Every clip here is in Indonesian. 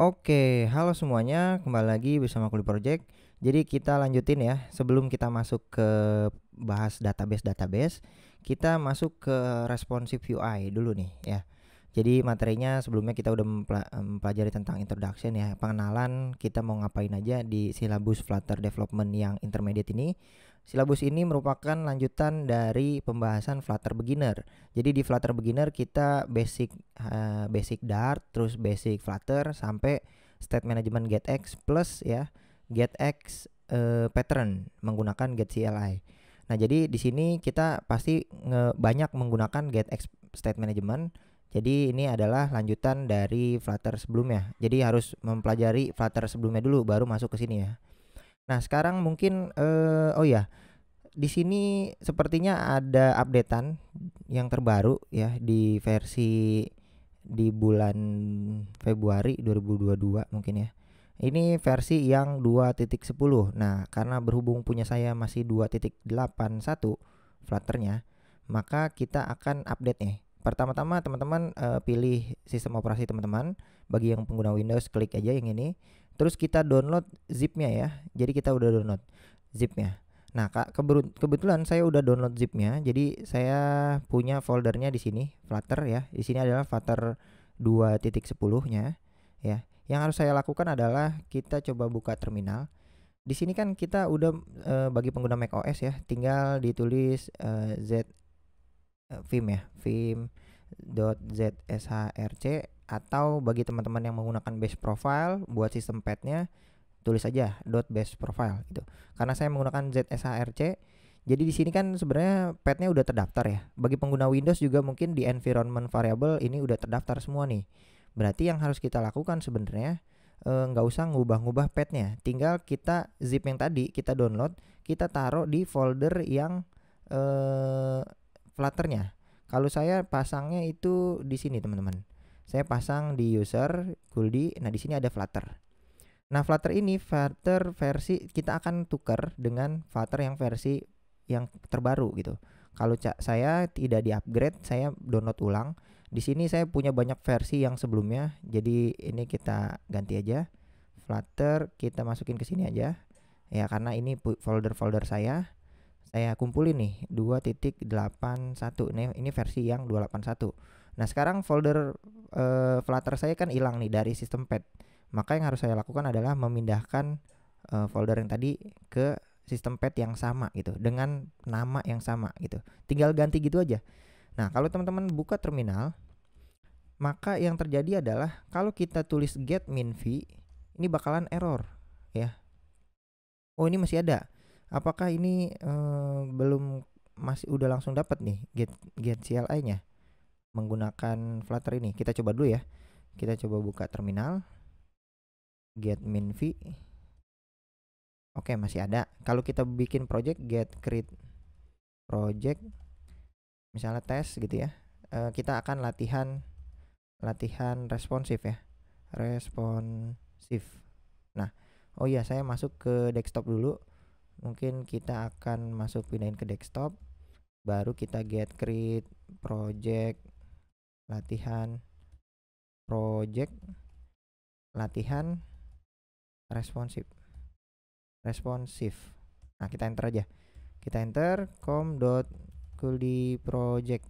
Oke, halo semuanya, kembali lagi bersama Kuli Project. Jadi kita lanjutin ya, sebelum kita masuk ke bahas database, kita masuk ke responsive UI dulu nih ya. Jadi materinya sebelumnya kita udah mempelajari tentang introduction ya, pengenalan kita mau ngapain aja di silabus Flutter Development yang intermediate ini. Silabus ini merupakan lanjutan dari pembahasan Flutter Beginner. Jadi di Flutter Beginner kita basic Dart, terus basic Flutter sampai state management getX plus ya getX pattern menggunakan getCLI. Nah, jadi di sini kita pasti banyak menggunakan getX state management. Jadi ini adalah lanjutan dari Flutter sebelumnya. Jadi harus mempelajari Flutter sebelumnya dulu baru masuk ke sini ya. Nah, sekarang mungkin oh ya, di sini sepertinya ada updatean yang terbaru ya di versi di bulan Februari 2022 mungkin ya. Ini versi yang 2.10. Nah, karena berhubung punya saya masih 2.81 Flutternya, maka kita akan update nih. Pertama-tama teman-teman pilih sistem operasi teman-teman. Bagi yang pengguna Windows klik aja yang ini. Terus kita download zipnya ya. Jadi kita udah download zipnya. Nah, kebetulan saya udah download zipnya. Jadi saya punya foldernya di sini, Flutter ya. Di sini adalah Flutter 2.10-nya ya. Yang harus saya lakukan adalah kita coba buka terminal. Di sini kan kita udah bagi pengguna macOS ya, tinggal ditulis vim ya, vim.zshrc, atau bagi teman-teman yang menggunakan base profile buat sistem padnya tulis aja .base profile gitu. Karena saya menggunakan ZSHRC, jadi di sini kan sebenarnya padnya udah terdaftar ya. Bagi pengguna Windows juga mungkin di environment variable ini udah terdaftar semua nih. Berarti yang harus kita lakukan sebenarnya nggak usah ngubah-ngubah padnya, tinggal kita zip yang tadi kita download, kita taruh di folder yang Flutternya. Kalau saya pasangnya itu di sini teman-teman. Saya pasang di user Kuldi. Nah, di sini ada Flutter. Nah, Flutter ini Flutter versi kita akan tukar dengan Flutter yang versi yang terbaru gitu. Kalau saya tidak di-upgrade, saya download ulang. Di sini saya punya banyak versi yang sebelumnya. Jadi ini kita ganti aja. Flutter kita masukin ke sini aja. Ya, karena ini folder-folder saya kumpulin nih 2.81. Ini versi yang 281. Nah, sekarang folder Flutter saya kan hilang nih dari sistem pad. Maka yang harus saya lakukan adalah memindahkan folder yang tadi ke sistem pad yang sama gitu, dengan nama yang sama gitu. Tinggal ganti gitu aja. Nah, kalau teman-teman buka terminal, maka yang terjadi adalah kalau kita tulis get min v, ini bakalan error ya. Oh, ini masih ada. Apakah ini belum masih udah langsung dapat nih get CLI-nya menggunakan Flutter ini? Kita coba dulu ya. Kita coba buka terminal. Get min v. Oke, masih ada. Kalau kita bikin project get create project misalnya tes gitu ya. Kita akan latihan responsif ya. Responsif. Nah, oh iya, saya masuk ke desktop dulu. Mungkin kita akan pindahin ke desktop. Baru kita get create project latihan project latihan responsif. Nah, kita enter aja. Kita enter com.kuldiproject.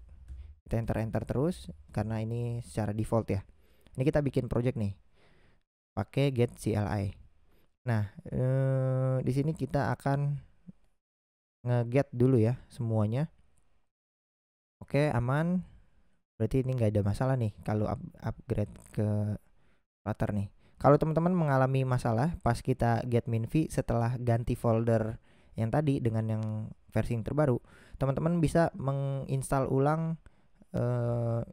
Kita enter terus karena ini secara default ya. Ini kita bikin project nih pakai get CLI. Nah, di sini kita akan nge-get dulu ya semuanya. Oke, aman. Berarti ini nggak ada masalah nih kalau upgrade ke Flutter nih. Kalau teman-teman mengalami masalah pas kita get min v setelah ganti folder yang tadi dengan yang versi yang terbaru, teman-teman bisa menginstal ulang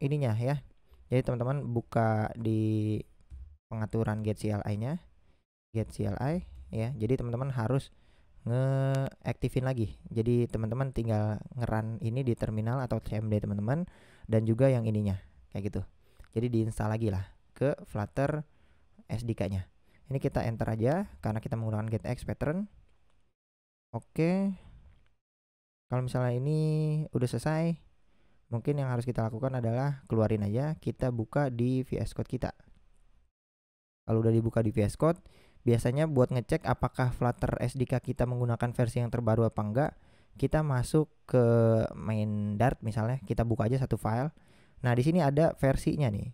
ininya ya. Jadi teman-teman buka di pengaturan get CLI-nya, get CLI ya. Jadi teman-teman harus ngeaktifin lagi. Jadi teman-teman tinggal ngeran ini di terminal atau cmd teman-teman, dan juga yang ininya kayak gitu. Jadi diinstal lagi lah ke Flutter SDK-nya. Ini kita enter aja karena kita menggunakan getX pattern. Oke. Kalau misalnya ini udah selesai, mungkin yang harus kita lakukan adalah keluarin aja, kita buka di VS Code kita. Kalau udah dibuka di VS Code, biasanya buat ngecek apakah Flutter SDK kita menggunakan versi yang terbaru apa enggak, kita masuk ke main Dart misalnya, kita buka aja satu file. Nah, di sini ada versinya nih.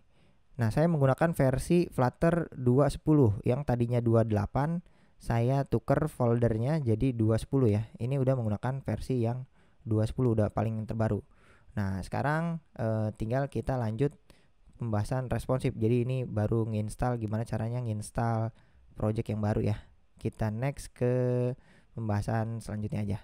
Nah, saya menggunakan versi Flutter 2.10 yang tadinya 2.8, saya tuker foldernya jadi 2.10 ya. Ini udah menggunakan versi yang 2.10, udah paling terbaru. Nah, sekarang tinggal kita lanjut pembahasan responsif. Jadi ini baru nginstal, gimana caranya nginstal project yang baru ya. Kita next ke pembahasan selanjutnya aja.